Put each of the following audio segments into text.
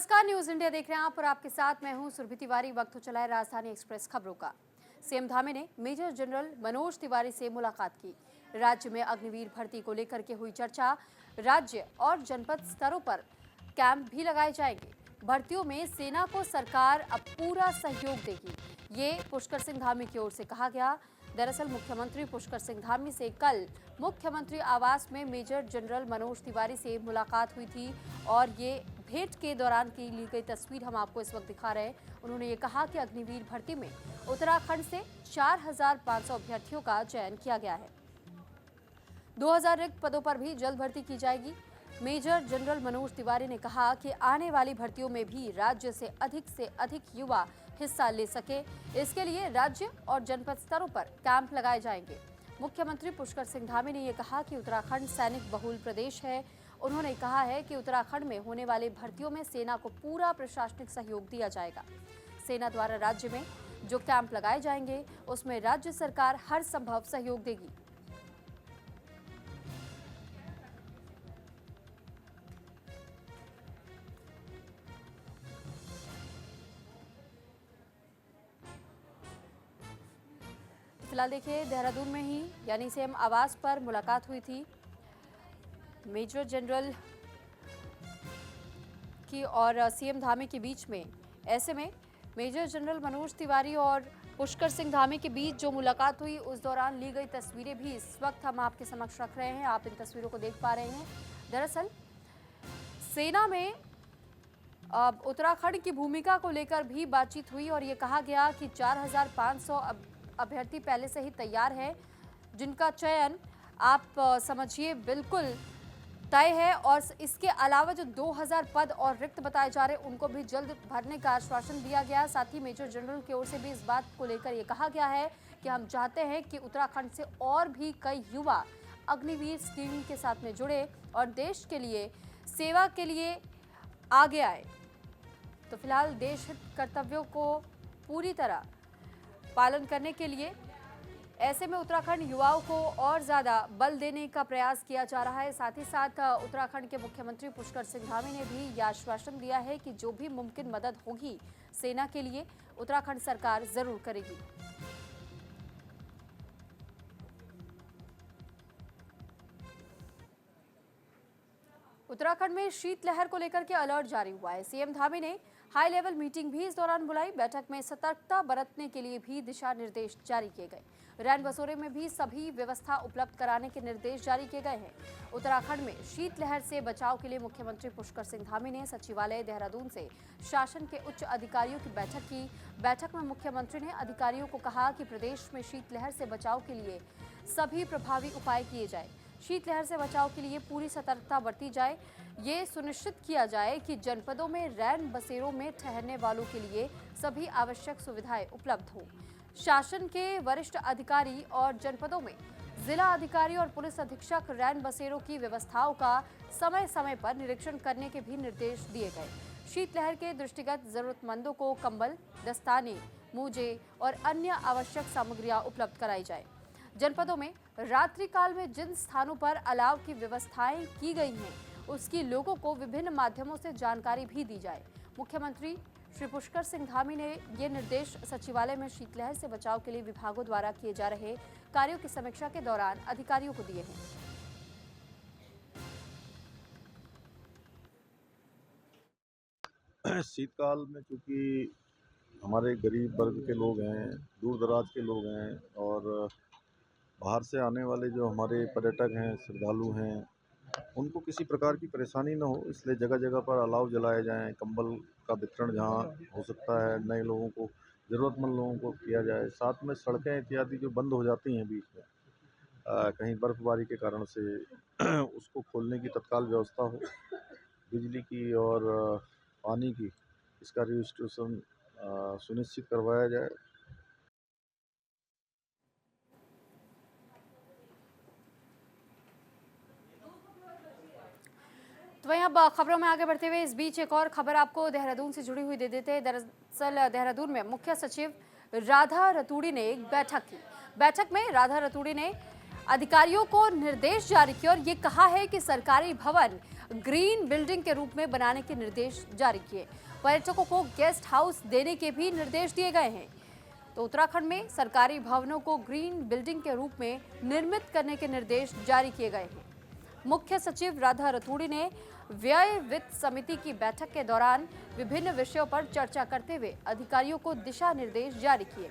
नमस्कार, news India देख रहे हैं आप और आपके साथ मैं हूं सुरभि तिवारी। वक्त हो चला है राजधानी एक्सप्रेस खबरों का। सीएम धामी ने मेजर जनरल मनोज तिवारी से मुलाकात की। राज्य में अग्निवीर भर्ती को लेकर के हुई चर्चा। राज्य और जनपद स्तरों पर कैंप भी लगाए जाएंगे। भर्तियों में सेना को सरकार अब पूरा सहयोग देगी, ये पुष्कर सिंह धामी की ओर से कहा गया। दरअसल मुख्यमंत्री पुष्कर सिंह धामी से कल मुख्यमंत्री आवास में मेजर जनरल मनोज तिवारी से मुलाकात हुई थी और ये भेंट के दौरान की ली गई तस्वीर हम आपको इस वक्त दिखा रहे हैं। उन्होंने ये कहा कि अग्निवीर भर्ती में उत्तराखंड से 4,500 अभ्यर्थियों का चयन किया गया है। 2,000 रिक्त पदों पर भी जल्द भर्ती की जाएगी। मेजर जनरल मनोज तिवारी ने कहा कि आने वाली भर्तियों में भी राज्य से अधिक युवा हिस्सा ले सके, इसके लिए राज्य और जनपद स्तरों पर कैंप लगाए जाएंगे। मुख्यमंत्री पुष्कर सिंह धामी ने यह कहा कि उत्तराखंड सैनिक बहुल प्रदेश है। उन्होंने कहा है कि उत्तराखंड में होने वाले भर्तियों में सेना को पूरा प्रशासनिक सहयोग दिया जाएगा। सेना द्वारा राज्य में जो कैंप लगाए जाएंगे उसमें राज्य सरकार हर संभव सहयोग देगी। फिलहाल देखिए, देहरादून में ही यानी सीएम आवास पर मुलाकात हुई थी मेजर जनरल की और सीएम धामी के बीच में। ऐसे में मेजर जनरल मनोज तिवारी और पुष्कर सिंह धामी के बीच जो मुलाकात हुई उस दौरान ली गई तस्वीरें भी इस वक्त हम आपके समक्ष रख रहे हैं। आप इन तस्वीरों को देख पा रहे हैं। दरअसल सेना में उत्तराखंड की भूमिका को लेकर भी बातचीत हुई और ये कहा गया कि 4,500 अभ्यर्थी पहले से ही तैयार है, जिनका चयन आप समझिए बिल्कुल तय है। और इसके अलावा जो 2,000 पद और रिक्त बताए जा रहे हैं उनको भी जल्द भरने का आश्वासन दिया गया। साथ ही मेजर जनरल की ओर से भी इस बात को लेकर ये कहा गया है कि हम चाहते हैं कि उत्तराखंड से और भी कई युवा अग्निवीर स्कीम के साथ में जुड़े और देश के लिए सेवा के लिए आगे आए। तो फिलहाल देश हित कर्तव्यों को पूरी तरह पालन करने के लिए ऐसे में उत्तराखंड युवाओं को और ज्यादा बल देने का प्रयास किया जा रहा है। साथ ही साथ उत्तराखंड के मुख्यमंत्री पुष्कर सिंह धामी ने भी यह आश्वासन दिया है कि जो भी मुमकिन मदद होगी सेना के लिए उत्तराखंड सरकार जरूर करेगी। उत्तराखंड में शीतलहर को लेकर के अलर्ट जारी हुआ है। सीएम धामी ने हाई लेवल मीटिंग भी इस दौरान बुलाई। बैठक में सतर्कता बरतने के लिए भी दिशा निर्देश जारी किए गए। रैन बसेरों में भी सभी व्यवस्था उपलब्ध कराने के निर्देश जारी किए गए हैं। उत्तराखंड में शीतलहर से बचाव के लिए मुख्यमंत्री पुष्कर सिंह धामी ने सचिवालय देहरादून से शासन के उच्च अधिकारियों की बैठक की। बैठक में मुख्यमंत्री ने अधिकारियों को कहा कि प्रदेश में शीतलहर से बचाव के लिए सभी प्रभावी उपाय किए जाए। शीतलहर से बचाव के लिए पूरी सतर्कता बरती जाए। ये सुनिश्चित किया जाए कि जनपदों में रैन बसेरों में ठहरने वालों के लिए सभी आवश्यक सुविधाएं उपलब्ध हों। शासन के वरिष्ठ अधिकारी और जनपदों में जिला अधिकारी और पुलिस अधीक्षक रैन बसेरों की व्यवस्थाओं का समय समय पर निरीक्षण करने के भी निर्देश दिए गए। शीतलहर के दृष्टिगत जरूरतमंदों को कंबल, दस्ताने, मोजे और अन्य आवश्यक सामग्रियां उपलब्ध कराई जाए। जनपदों में रात्रिकाल में जिन स्थानों पर अलाव की व्यवस्थाएं की गई हैं उसकी लोगों को विभिन्न माध्यमों से जानकारी भी दी जाए। मुख्यमंत्री श्री पुष्कर सिंह धामी ने ये निर्देश सचिवालय में शीतलहर से बचाव के लिए विभागों द्वारा किए जा रहे कार्यों की समीक्षा के दौरान अधिकारियों को दिए हैं। शीतकाल में चूँकि हमारे गरीब वर्ग के लोग हैं, दूर दराज के लोग हैं और बाहर से आने वाले जो हमारे पर्यटक हैं, श्रद्धालु हैं, उनको किसी प्रकार की परेशानी ना हो, इसलिए जगह जगह पर अलाव जलाए जाएं, कंबल का वितरण जहां हो सकता है नए लोगों को, ज़रूरतमंद लोगों को किया जाए। साथ में सड़कें इत्यादि जो बंद हो जाती हैं बीच में कहीं बर्फबारी के कारण से उसको खोलने की तत्काल व्यवस्था हो। बिजली की और पानी की इसका रजिस्ट्रेशन सुनिश्चित करवाया जाए। तो वहीं अब खबरों में आगे बढ़ते हुए इस बीच एक और खबर आपको देहरादून से जुड़ी हुई दे देते हैं। दरअसल देहरादून में मुख्य सचिव राधा रतूड़ी ने एक बैठक की। बैठक में राधा रतूड़ी ने अधिकारियों को निर्देश जारी किए और ये कहा है कि सरकारी भवन ग्रीन बिल्डिंग के रूप में बनाने के निर्देश जारी किए। पर्यटकों को गेस्ट हाउस देने के भी निर्देश दिए गए हैं। तो उत्तराखंड में सरकारी भवनों को ग्रीन बिल्डिंग के रूप में निर्मित करने के निर्देश जारी किए गए हैं। मुख्य सचिव राधा रतूड़ी ने व्यय वित्त समिति की बैठक के दौरान विभिन्न विषयों पर चर्चा करते हुए अधिकारियों को दिशा निर्देश जारी किए।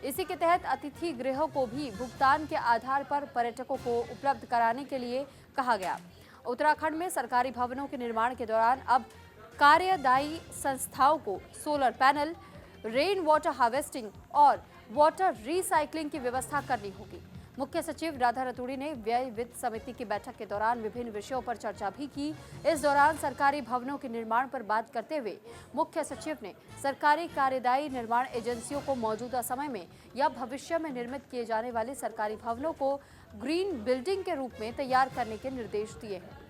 इसी के तहत अतिथि गृहों को भी भुगतान के आधार पर पर्यटकों को उपलब्ध कराने के लिए कहा गया। उत्तराखंड में सरकारी भवनों के निर्माण के दौरान अब कार्यदायी संस्थाओं को solar panel, rain water harvesting और वाटर रिसाइकलिंग की व्यवस्था करनी होगी। मुख्य सचिव राधा रतूड़ी ने व्यय वित्त समिति की बैठक के दौरान विभिन्न विषयों पर चर्चा भी की। इस दौरान सरकारी भवनों के निर्माण पर बात करते हुए मुख्य सचिव ने सरकारी कार्यदायी निर्माण एजेंसियों को मौजूदा समय में या भविष्य में निर्मित किए जाने वाले सरकारी भवनों को ग्रीन बिल्डिंग के रूप में तैयार करने के निर्देश दिए हैं।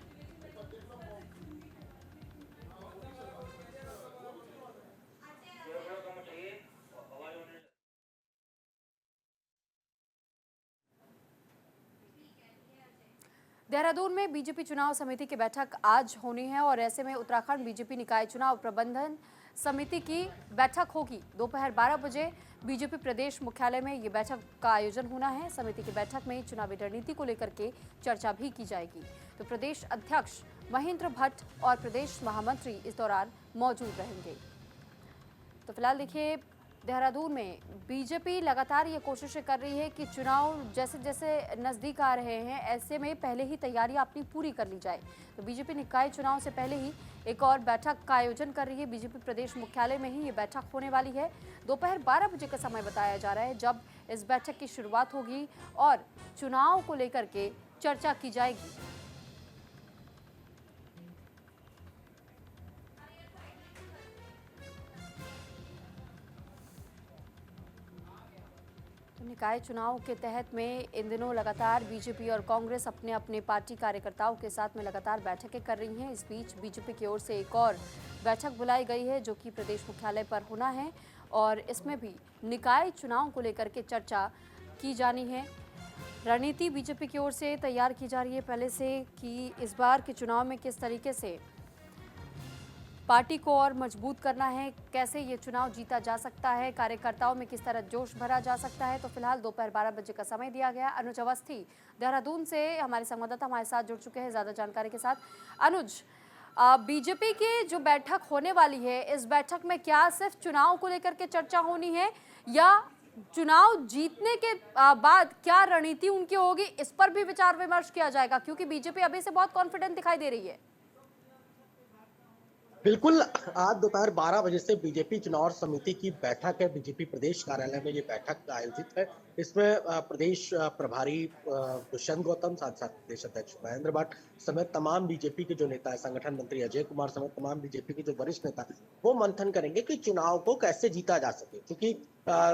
देहरादून में बीजेपी चुनाव समिति की बैठक आज होनी है और ऐसे में उत्तराखंड बीजेपी निकाय चुनाव प्रबंधन समिति की बैठक होगी। दोपहर 12 बजे बीजेपी प्रदेश मुख्यालय में ये बैठक का आयोजन होना है। समिति की बैठक में चुनावी रणनीति को लेकर के चर्चा भी की जाएगी। तो प्रदेश अध्यक्ष महेंद्र भट्ट और प्रदेश महामंत्री इस दौरान मौजूद रहेंगे। तो फिलहाल देखिए, देहरादून में बीजेपी लगातार ये कोशिशें कर रही है कि चुनाव जैसे जैसे नज़दीक आ रहे हैं ऐसे में पहले ही तैयारियां अपनी पूरी कर ली जाए। तो बीजेपी निकाय चुनाव से पहले ही एक और बैठक का आयोजन कर रही है। बीजेपी प्रदेश मुख्यालय में ही ये बैठक होने वाली है। दोपहर 12 बजे का समय बताया जा रहा है जब इस बैठक की शुरुआत होगी और चुनाव को लेकर के चर्चा की जाएगी। निकाय चुनाव के तहत में इन दिनों लगातार बीजेपी और कांग्रेस अपने अपने पार्टी कार्यकर्ताओं के साथ में लगातार बैठकें कर रही हैं। इस बीच बीजेपी की ओर से एक और बैठक बुलाई गई है जो कि प्रदेश मुख्यालय पर होना है और इसमें भी निकाय चुनाव को लेकर के चर्चा की जानी है। रणनीति बीजेपी की ओर से तैयार की जा रही है पहले से कि इस बार के चुनाव में किस तरीके से पार्टी को और मजबूत करना है, कैसे ये चुनाव जीता जा सकता है, कार्यकर्ताओं में किस तरह जोश भरा जा सकता है। तो फिलहाल दोपहर 12 बजे का समय दिया गया। अनुज अवस्थी देहरादून से हमारे संवाददाता हमारे साथ जुड़ चुके हैं ज़्यादा जानकारी के साथ। अनुज, बीजेपी की जो बैठक होने वाली है, इस बैठक में क्या सिर्फ चुनाव को लेकर के चर्चा होनी है या चुनाव जीतने के बाद क्या रणनीति उनकी होगी, इस पर भी विचार विमर्श किया जाएगा? क्योंकि बीजेपी अभी से बहुत कॉन्फिडेंट दिखाई दे रही है। बिल्कुल, आज दोपहर 12 बजे से बीजेपी चुनाव समिति की बैठक है। बीजेपी प्रदेश कार्यालय में ये बैठक आयोजित है। इसमें प्रदेश प्रभारी दुष्यंत गौतम, साथ साथ प्रदेश अध्यक्ष महेंद्र भट्ट समेत तमाम बीजेपी के जो नेता है, संगठन मंत्री अजय कुमार समेत तमाम बीजेपी के जो वरिष्ठ नेता है, वो मंथन करेंगे कि चुनाव को कैसे जीता जा सके। क्योंकि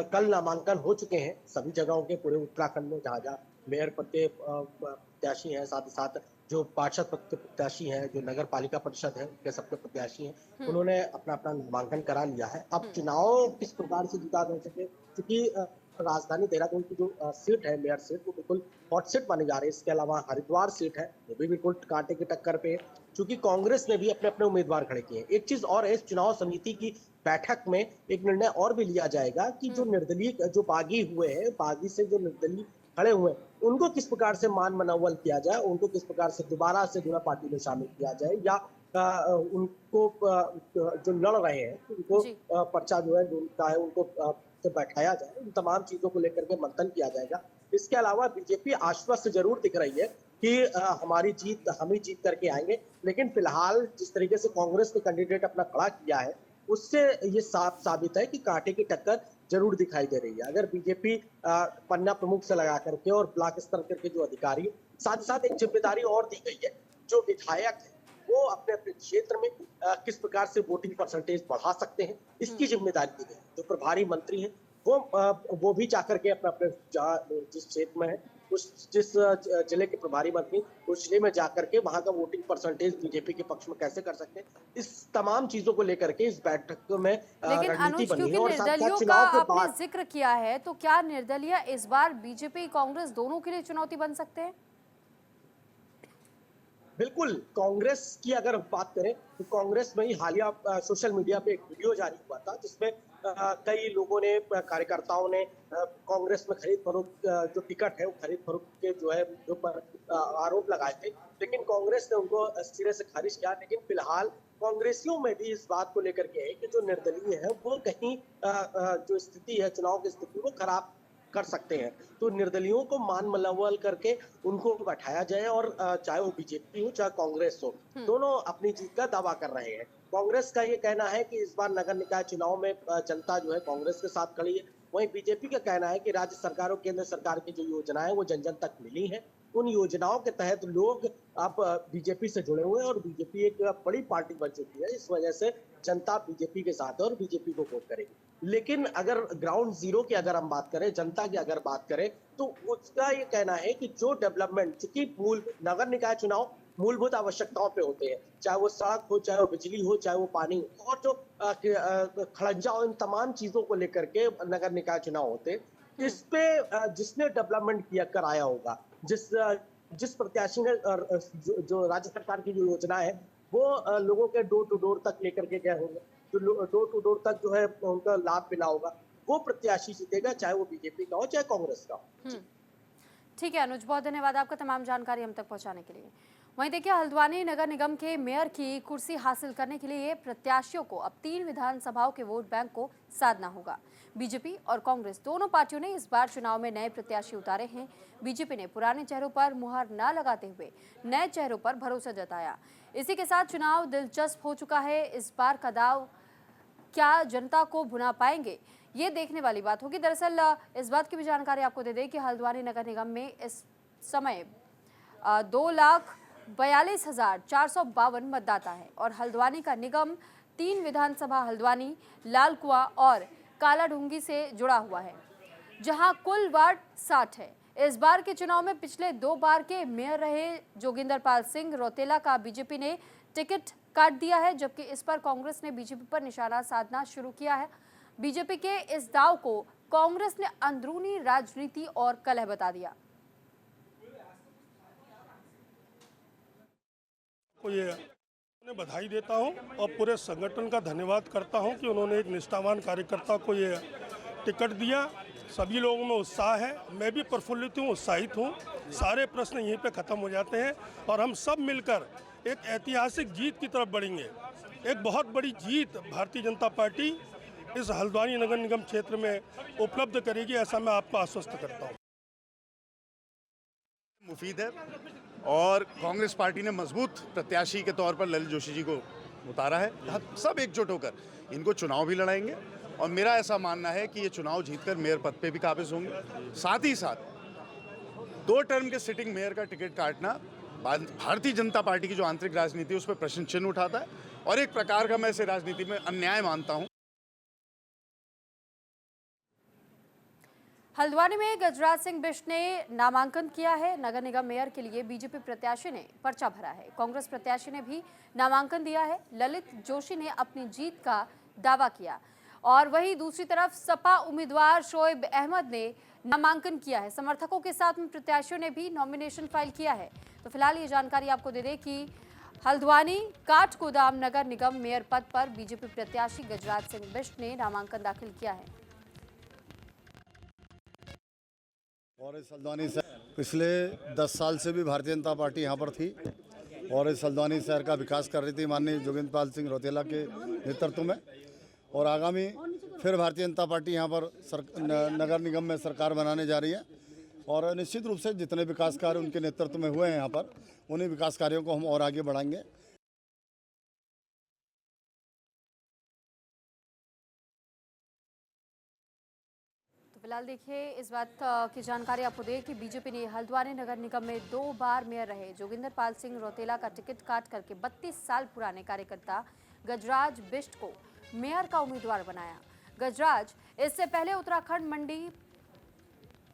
कल नामांकन हो चुके हैं सभी जगहों के, पूरे उत्तराखंड में जहाँ जहाँ मेयर पद के प्रत्याशी हैं, साथ ही साथ जो पार्षद पद के प्रत्याशी हैं, जो नगर पालिका परिषद है उनके सबके प्रत्याशी हैं, उन्होंने अपना अपना नामांकन करा लिया है। अब चुनाव किस प्रकार से जीता जा सके, क्योंकि राजधानी देहरादून की जो सीट है, मेयर सीट, वो बिल्कुल हॉट सीट मानी जा रही है। इसके अलावा हरिद्वार सीट है, वो भी बिल्कुल कांटे की टक्कर पे है, क्योंकि कांग्रेस ने भी अपने अपने उम्मीदवार खड़े किए हैं। एक चीज और है, इस चुनाव समिति की बैठक में एक निर्णय और भी लिया जाएगा कि जो निर्दलीय, जो बागी हुए हैं, बागी से जो निर्दलीय खड़े हुए हैं, उनको किस प्रकार से मान मनोबल किया जाए, उनको किस प्रकार से दोबारा से जो पार्टी में शामिल किया जाए, या उनको जो लड़ रहे हैं उनको पर्चा जो है उनका है उनको से बैठाया जाए। इन तमाम चीजों को लेकर के मंथन किया जाएगा। इसके अलावा बीजेपी आश्वस्त जरूर दिख रही है कि हमारी जीत, हम ही जीत करके आएंगे, लेकिन फिलहाल जिस तरीके से कांग्रेस ने कैंडिडेट अपना खड़ा किया है, उससे ये साफ साबित है कि कांटे की टक्कर जरूर दिखाई दे रही है। अगर बीजेपी पन्ना प्रमुख से लगा करके और ब्लॉक स्तर के जो अधिकारी, साथ साथ एक जिम्मेदारी और दी गई है, जो विधायक है वो अपने अपने क्षेत्र में किस प्रकार से वोटिंग परसेंटेज बढ़ा सकते हैं, इसकी जिम्मेदारी दी गई है। जो प्रभारी मंत्री हैं वो भी जाकर के अपने अपने जिस क्षेत्र में है उस जिस जिले के प्रभारी मंत्री उस जिले में जाकर के वहां का वोटिंग परसेंटेज बीजेपी के पक्ष में कैसे कर सकते हैं, इस तमाम चीजों को लेकर के इस बैठक में लेकिन रणनीति अनुज, बनी है। क्योंकि और साथ साथ निर्दलियों का चुनाव के आपने बाद जिक्र किया है, तो क्या निर्दलीय इस बार बीजेपी कांग्रेस दोनों के लिए चुनौती बन सकते हैं? बिल्कुल, कांग्रेस की अगर बात करें तो कांग्रेस में ही हालिया सोशल मीडिया पे एक वीडियो जारी हुआ था जिसमें कई लोगों ने कार्यकर्ताओं ने कांग्रेस में खरीद फरोख्त जो टिकट है वो खरीद फरोख्त के जो है ऊपर आरोप लगाए थे, लेकिन कांग्रेस ने उनको सिरे से खारिज किया। लेकिन फिलहाल कांग्रेसियों में भी इस बात को लेकर के है कि जो निर्दलीय है वो कहीं जो स्थिति है चुनाव की स्थिति वो खराब कर सकते हैं, तो निर्दलियों को मान मलवल करके उनको बैठाया जाए और चाहे वो बीजेपी हो चाहे कांग्रेस हो, दोनों अपनी जीत का दावा कर रहे हैं। कांग्रेस का ये कहना है कि इस बार नगर निकाय चुनाव में जनता जो है कांग्रेस के साथ खड़ी है। वहीं बीजेपी का कहना है कि राज्य सरकार और केंद्र सरकार की जो योजनाएं वो जन जन तक मिली हैं, उन योजनाओं के तहत लोग अब बीजेपी से जुड़े हुए हैं और बीजेपी एक बड़ी पार्टी बन चुकी है। इस वजह से जनता बीजेपी के साथ है और बीजेपी को वोट करेगी। लेकिन अगर ग्राउंड जीरो की अगर हम बात करें, जनता की अगर बात करें, तो उसका ये कहना है कि जो डेवलपमेंट, चूंकि मूल नगर निकाय चुनाव मूलभूत आवश्यकताओं पे होते हैं, चाहे वो सड़क हो, चाहे वो बिजली हो, चाहे वो पानी हो, और जो खड़ंजा हो, इन तमाम चीजों को लेकर के नगर निकाय चुनाव होते हैं। इस पे जिसने डेवलपमेंट किया कर आया होगा, जिस प्रत्याशी ने जो राज्य सरकार की जो योजना है वो लोगों के डोर टू डोर तक लेकर के गए होंगे, जो डोर टू डोर तक जो है उनका लाभ मिला होगा, वो प्रत्याशी जीतेगा, चाहे वो बीजेपी का हो चाहे कांग्रेस का हो। ठीक है अनुज, बहुत धन्यवाद आपका तमाम जानकारी हम तक पहुंचाने के लिए। वहीं देखिए, हल्द्वानी नगर निगम के मेयर की कुर्सी हासिल करने के लिए प्रत्याशियों को अब 3 विधानसभाओं के वोट बैंक को साधना होगा। बीजेपी और कांग्रेस दोनों पार्टियों ने इस बार चुनाव में नए प्रत्याशी उतारे हैं। बीजेपी ने पुराने चेहरों पर मुहर न लगाते हुए नए चेहरों पर भरोसा जताया। इसी के साथ चुनाव दिलचस्प हो चुका है। इस बार का दाव क्या जनता को भुना पाएंगे, ये देखने वाली बात होगी। दरअसल इस बात की भी जानकारी आपको दे दें कि हल्द्वानी नगर निगम में इस समय 2,42,452 मतदाता है और हल्द्वानी का निगम 3 विधानसभा हल्द्वानी, लालकुआं और कालाढूंगी से जुड़ा हुआ है, जहां कुल वार्ड 60 है। इस बार के चुनाव में पिछले 2 बार के मेयर रहे जोगिंदर पाल सिंह रौतेला का बीजेपी ने टिकट काट दिया है, जबकि इस पर कांग्रेस ने बीजेपी पर निशाना साधना शुरू किया है। बीजेपी के इस दाव को कांग्रेस ने अंदरूनी राजनीति और कलह बता दिया। को ये उन्हें बधाई देता हूं और पूरे संगठन का धन्यवाद करता हूं कि उन्होंने एक निष्ठावान कार्यकर्ता को ये टिकट दिया। सभी लोगों में उत्साह है, मैं भी प्रफुल्लित हूं, उत्साहित हूं। सारे प्रश्न यहीं पे ख़त्म हो जाते हैं और हम सब मिलकर एक ऐतिहासिक जीत की तरफ बढ़ेंगे। एक बहुत बड़ी जीत भारतीय जनता पार्टी इस हल्द्वानी नगर निगम क्षेत्र में उपलब्ध करेगी, ऐसा मैं आपको आश्वस्त करता हूँ। मुफीद है और कांग्रेस पार्टी ने मजबूत प्रत्याशी के तौर पर ललित जोशी जी को उतारा है। हम सब एकजुट होकर इनको चुनाव भी लड़ाएंगे और मेरा ऐसा मानना है कि ये चुनाव जीतकर मेयर पद पे भी काबिज होंगे। साथ ही साथ 2 टर्म के सिटिंग मेयर का टिकट काटना भारतीय जनता पार्टी की जो आंतरिक राजनीति है उस पर प्रश्न चिन्ह उठाता है और एक प्रकार का मैं इसे राजनीति में अन्याय मानता हूँ। हल्द्वानी में गजराज सिंह बिष्ट ने नामांकन किया है। नगर निगम मेयर के लिए बीजेपी प्रत्याशी ने पर्चा भरा है। कांग्रेस प्रत्याशी ने भी नामांकन दिया है। ललित जोशी ने अपनी जीत का दावा किया और वहीं दूसरी तरफ सपा उम्मीदवार शोएब अहमद ने नामांकन किया है। समर्थकों के साथ में प्रत्याशियों ने भी नॉमिनेशन फाइल किया है। तो फिलहाल ये जानकारी आपको दे दें कि हल्द्वानी काठगोदाम नगर निगम मेयर पद पर बीजेपी प्रत्याशी गजराज सिंह बिष्ट ने नामांकन दाखिल किया है। और इस हल्द्वानी से पिछले 10 साल से भी भारतीय जनता पार्टी यहाँ पर थी और इस हल्द्वानी शहर का विकास कर रही थी माननीय जोगिंदर पाल सिंह रौतेला के नेतृत्व में। और आगामी फिर भारतीय जनता पार्टी यहाँ पर नगर निगम में सरकार बनाने जा रही है और निश्चित रूप से जितने विकास कार्य उनके नेतृत्व में हुए हैं यहाँ पर, उन्हीं विकास कार्यों को हम और आगे बढ़ाएंगे। फिलहाल देखिए, इस बात की जानकारी आपको दें कि बीजेपी ने हल्द्वानी नगर निगम में 2 बार मेयर रहे जोगिंदर पाल सिंह रौतेला का टिकट काट करके 32 साल पुराने कार्यकर्ता गजराज बिष्ट को मेयर का उम्मीदवार बनाया। गजराज इससे पहले उत्तराखंड मंडी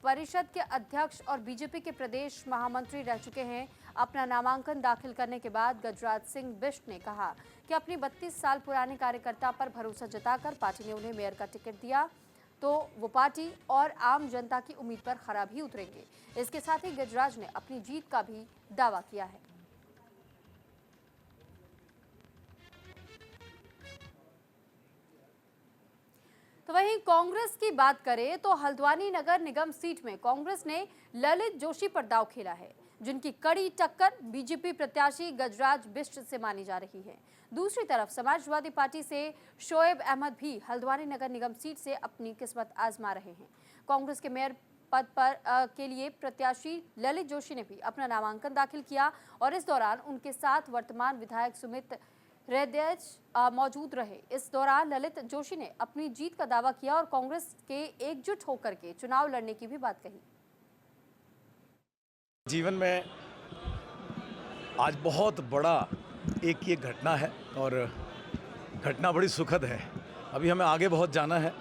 परिषद के अध्यक्ष और बीजेपी के प्रदेश महामंत्री रह चुके हैं। अपना नामांकन दाखिल करने के बाद गजराज सिंह बिष्ट ने कहा कि अपनी 32 साल पुराने कार्यकर्ता पर भरोसा जताकर पार्टी ने उन्हें मेयर का टिकट दिया तो वो पार्टी और आम जनता की उम्मीद पर खरा भी उतरेंगे। इसके साथ ही गजराज ने अपनी जीत का भी दावा किया है। तो वहीं कांग्रेस की बात करें तो हल्द्वानी नगर निगम सीट में कांग्रेस ने ललित जोशी पर दांव खेला है, जिनकी कड़ी टक्कर बीजेपी प्रत्याशी गजराज बिष्ट से मानी जा रही है। दूसरी तरफ समाजवादी पार्टी से शोएब अहमद भी हल्द्वानी नगर निगम सीट से अपनी किस्मत आजमा रहे हैं। कांग्रेस के मेयर पद पर के लिए प्रत्याशी ललित जोशी ने भी अपना नामांकन दाखिल किया और इस दौरान उनके साथ वर्तमान विधायक सुमित रेड्डेज मौजूद रहे। इस दौरान ललित जोशी ने अपनी जीत का दावा किया और कांग्रेस के एकजुट होकर के चुनाव लड़ने की भी बात कही। जीवन में आज बहुत बड़ा एक ये घटना है और घटना बड़ी सुखद है। अभी हमें आगे बहुत जाना है,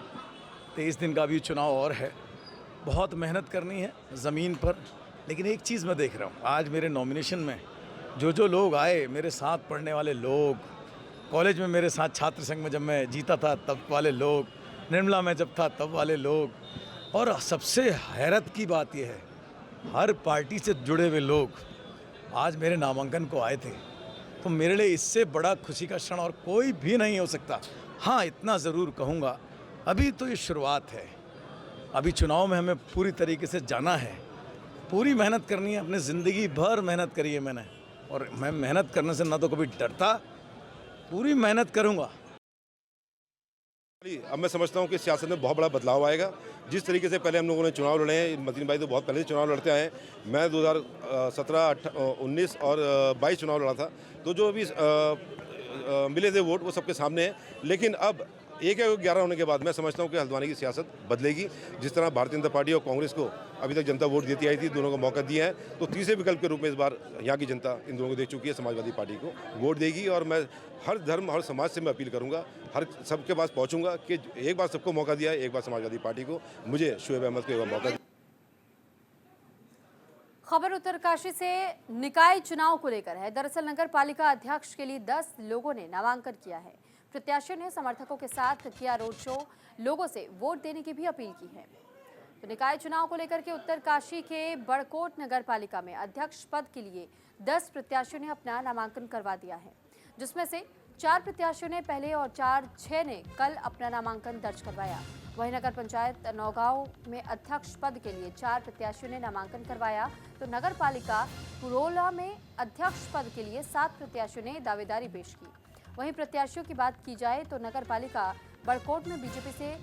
23 दिन का अभी चुनाव और है, बहुत मेहनत करनी है ज़मीन पर। लेकिन एक चीज़ मैं देख रहा हूँ, आज मेरे नॉमिनेशन में जो लोग आए, मेरे साथ पढ़ने वाले लोग, कॉलेज में मेरे साथ छात्र संघ में जब मैं जीता था तब वाले लोग, निर्मला में जब था तब वाले लोग, और सबसे हैरत की बात यह है हर पार्टी से जुड़े हुए लोग आज मेरे नामांकन को आए थे। तो मेरे लिए इससे बड़ा खुशी का क्षण और कोई भी नहीं हो सकता। हाँ, इतना ज़रूर कहूँगा, अभी तो ये शुरुआत है, अभी चुनाव में हमें पूरी तरीके से जाना है, पूरी मेहनत करनी है। अपनी ज़िंदगी भर मेहनत करी है मैंने, और मैं मेहनत करने से ना तो कभी डरता, पूरी मेहनत करूँगा। अब मैं समझता हूँ कि सियासत में बहुत बड़ा बदलाव आएगा। जिस तरीके से पहले हम लोगों ने चुनाव लड़े हैं, मतीन भाई तो बहुत पहले से चुनाव लड़ते आए हैं। मैं 2017, 19 और 22 चुनाव लड़ा था, तो जो अभी मिले थे वोट वो सबके सामने है। लेकिन अब 1-11 होने के बाद मैं समझता हूँ कि हल्द्वानी की सियासत बदलेगी। जिस तरह भारतीय जनता पार्टी और कांग्रेस को अभी तक जनता वोट देती आई थी, दोनों को मौका दिया है, तो तीसरे विकल्प के रूप में इस बार यहाँ की जनता इन दोनों को देख चुकी है, समाजवादी पार्टी को वोट देगी। और मैं हर धर्म हर समाज से मैं अपील करूँगा, हर सबके पास पहुँचूंगा कि एक बार सबको मौका दिया है, एक बार समाजवादी पार्टी को, मुझे शोएब अहमद को एक बार मौका। खबर उत्तरकाशी से निकाय चुनाव को लेकर है। दरअसल नगर पालिका अध्यक्ष के लिए 10 लोगों ने नामांकन किया है। प्रत्याशियों ने समर्थकों के साथ किया रोड शो, लोगों से वोट देने की भी अपील की है। तो निकाय चुनाव को लेकर के उत्तरकाशी के बड़कोट नगर पालिका में अध्यक्ष पद के लिए 10 प्रत्याशियों ने अपना नामांकन करवा दिया है, जिसमें से 4 प्रत्याशियों ने पहले और 6 ने कल अपना नामांकन दर्ज करवाया। वहीं नगर पंचायत नौगांव में अध्यक्ष पद के लिए 4 प्रत्याशियों ने नामांकन करवाया। तो नगर पालिका पुरोला में अध्यक्ष पद के लिए 7 प्रत्याशियों ने दावेदारी पेश की। वहीं प्रत्याशियों की बात की जाए तो नगर पालिका बड़कोट में बीजेपी से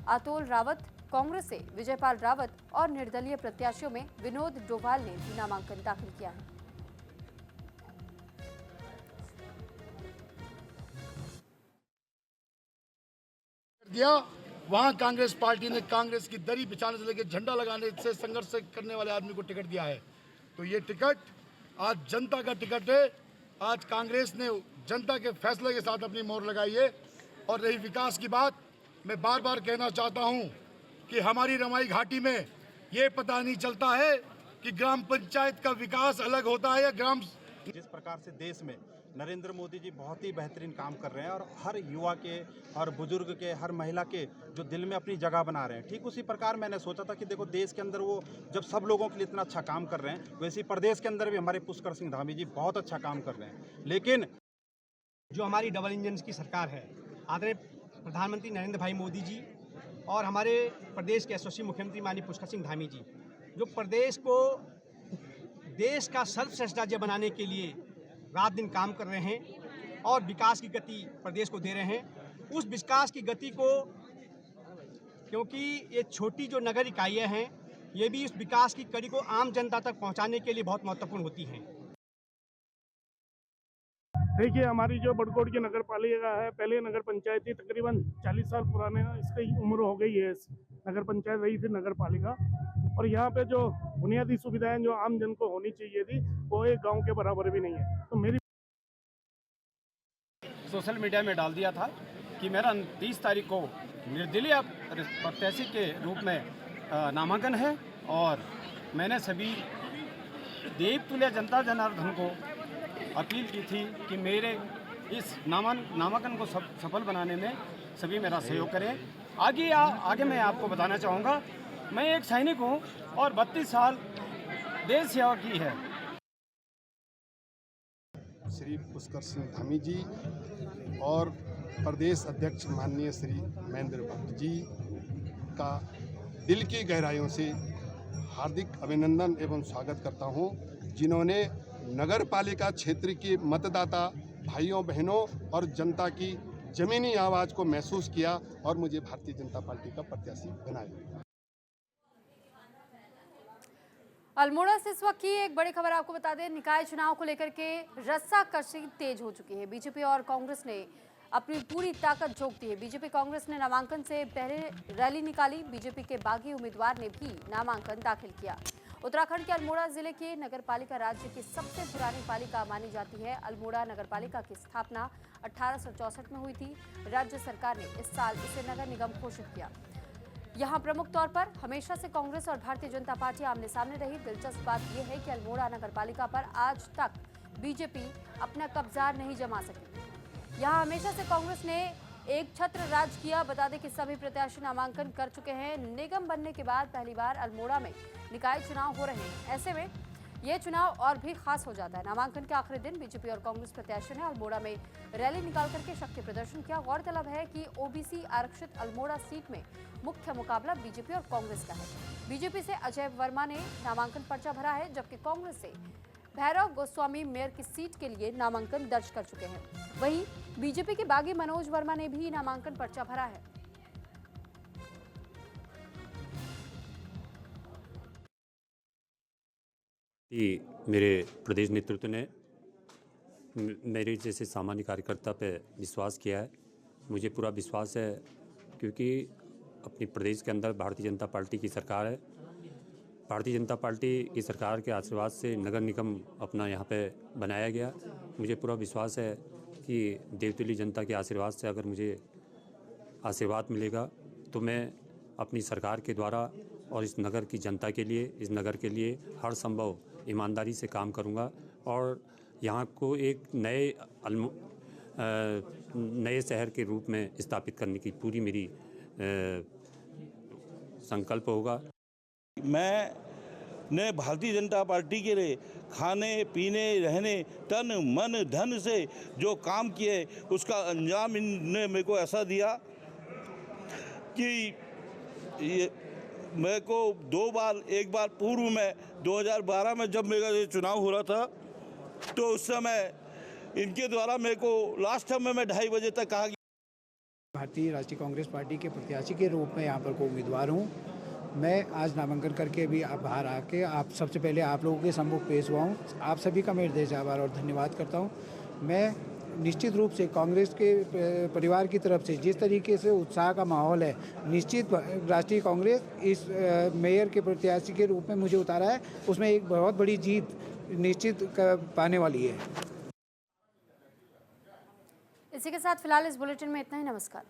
अतुल रावत, कांग्रेस से विजयपाल रावत और निर्दलीय प्रत्याशियों में विनोद डोभाल ने भी नामांकन दाखिल किया है। वहां कांग्रेस पार्टी ने कांग्रेस की दरी बिछाने से लेकर झंडा लगाने से संघर्ष करने वाले आदमी को टिकट दिया है। तो ये टिकट आज जनता का टिकट है। आज कांग्रेस ने जनता के फैसले के साथ अपनी मोहर लगाई है। और रही विकास की बात, मैं बार बार कहना चाहता हूं कि हमारी रमाई घाटी में ये पता नहीं चलता है कि ग्राम पंचायत का विकास अलग होता है या ग्राम। जिस प्रकार से देश में नरेंद्र मोदी जी बहुत ही बेहतरीन काम कर रहे हैं और हर युवा के, हर बुजुर्ग के, हर महिला के जो दिल में अपनी जगह बना रहे हैं, ठीक उसी प्रकार मैंने सोचा था कि देखो देश के अंदर वो जब सब लोगों के लिए इतना अच्छा काम कर रहे हैं, वैसे ही प्रदेश के अंदर भी हमारे पुष्कर सिंह धामी जी बहुत अच्छा काम कर रहे हैं। लेकिन जो हमारी डबल इंजन की सरकार है, आदरणीय प्रधानमंत्री नरेंद्र भाई मोदी जी और हमारे प्रदेश के यशस्वी मुख्यमंत्री माननीय पुष्कर सिंह धामी जी, जो प्रदेश को देश का सर्वश्रेष्ठ राज्य बनाने के लिए रात दिन काम कर रहे हैं और विकास की गति प्रदेश को दे रहे हैं। उस विकास की गति को, क्योंकि ये छोटी जो नगर इकाइयाँ हैं, ये भी इस विकास की कड़ी को आम जनता तक पहुंचाने के लिए बहुत महत्वपूर्ण होती हैं। देखिए, हमारी जो बड़कोट की नगर पालिका है, पहले नगर पंचायत थी, तकरीबन 40 साल पुराने इसकी उम्र हो गई है। नगर पंचायत रही थी नगर पालिका, और यहाँ पे जो बुनियादी सुविधाएं जो आम जन को होनी चाहिए थी, वो एक गांव के बराबर भी नहीं है। तो मेरी सोशल मीडिया में डाल दिया था कि मेरा 30 तारीख को निर्दलीय प्रत्याशी के रूप में नामांकन है और मैंने सभी देवतुल्य जनता जनार्दन को अपील की थी कि मेरे इस नामांकन को सफल बनाने में सभी मेरा सहयोग करें। आगे मैं आपको बताना चाहूँगा, मैं एक सैनिक हूँ और 32 साल देश सेवा की है। श्री पुष्कर सिंह धामी जी और प्रदेश अध्यक्ष माननीय श्री महेंद्र भट्ट जी का दिल की गहराइयों से हार्दिक अभिनंदन एवं स्वागत करता हूं, जिन्होंने नगर पालिका क्षेत्र के मतदाता भाइयों बहनों और जनता की जमीनी आवाज़ को महसूस किया और मुझे भारतीय जनता पार्टी का प्रत्याशी बनाया। अल्मोड़ा से इस वक्त की एक बड़ी खबर आपको बता दें, निकाय चुनाव को लेकर के रस्साकशी तेज हो चुकी है। बीजेपी और कांग्रेस ने अपनी पूरी ताकत झोंक दी है। बीजेपी कांग्रेस ने नामांकन से पहले रैली निकाली। बीजेपी के बागी उम्मीदवार ने भी नामांकन दाखिल किया। उत्तराखंड के अल्मोड़ा जिले की नगरपालिका राज्य की सबसे पुरानी पालिका मानी जाती है। अल्मोड़ा नगरपालिका की स्थापना 1864 में हुई थी। राज्य सरकार ने इस साल इसे नगर निगम घोषित किया। यहाँ प्रमुख तौर पर हमेशा से कांग्रेस और भारतीय जनता पार्टी आमने सामने रही। दिलचस्प बात यह है कि अल्मोड़ा नगरपालिका पर आज तक बीजेपी अपना कब्जा नहीं जमा सकी। यहाँ हमेशा से कांग्रेस ने एक छत्र राज किया। बता दें कि सभी प्रत्याशी नामांकन कर चुके हैं। निगम बनने के बाद पहली बार अल्मोड़ा में निकाय चुनाव हो रहे हैं। ऐसे में यह चुनाव और भी खास हो जाता है। नामांकन के आखिरी दिन बीजेपी और कांग्रेस प्रत्याशियों ने अल्मोड़ा में रैली निकाल करके शक्ति प्रदर्शन किया। गौरतलब है कि ओबीसी आरक्षित अल्मोड़ा सीट में मुख्य मुकाबला बीजेपी और कांग्रेस का है। बीजेपी से अजय वर्मा ने नामांकन पर्चा भरा है, जबकि कांग्रेस से भैरव गोस्वामी मेयर की सीट के लिए नामांकन दर्ज कर चुके हैं। वहीं बीजेपी के बागी मनोज वर्मा ने भी नामांकन पर्चा भरा है। मेरे प्रदेश नेतृत्व ने मेरे जैसे सामान्य कार्यकर्ता पे विश्वास किया है। मुझे पूरा विश्वास है क्योंकि अपनी प्रदेश के अंदर भारतीय जनता पार्टी की सरकार है। भारतीय जनता पार्टी की सरकार के आशीर्वाद से नगर निगम अपना यहाँ पे बनाया गया। मुझे पूरा विश्वास है कि देवतुल्य जनता के आशीर्वाद से अगर मुझे आशीर्वाद मिलेगा तो मैं अपनी सरकार के द्वारा और इस नगर की जनता के लिए, इस नगर के लिए हर संभव ईमानदारी से काम करूंगा और यहाँ को एक नए शहर के रूप में स्थापित करने की पूरी मेरी संकल्प होगा। मैंने भारतीय जनता पार्टी के लिए खाने पीने रहने तन मन धन से जो काम किए उसका अंजाम इनने मेरे को ऐसा दिया कि ये मेरे को दो बार, एक बार पूर्व में 2012 में जब मेरा ये चुनाव हो रहा था तो उस समय इनके द्वारा मेरे को लास्ट टाइम में 2:30 बजे तक कहा गया। भारतीय राष्ट्रीय कांग्रेस पार्टी के प्रत्याशी के रूप में यहाँ पर को उम्मीदवार हूँ। मैं आज नामांकन करके भी आप बाहर आके आप सबसे पहले आप लोगों के सम्मुख पेश हुआ हूँ। आप सभी का मैं हृदय से आभार और धन्यवाद करता हूँ। मैं निश्चित रूप से कांग्रेस के परिवार की तरफ से जिस तरीके से उत्साह का माहौल है, निश्चित राष्ट्रीय कांग्रेस इस मेयर के प्रत्याशी के रूप में मुझे उतारा है, उसमें एक बहुत बड़ी जीत निश्चित पाने वाली है। इसी के साथ फिलहाल इस बुलेटिन में इतना ही। नमस्कार।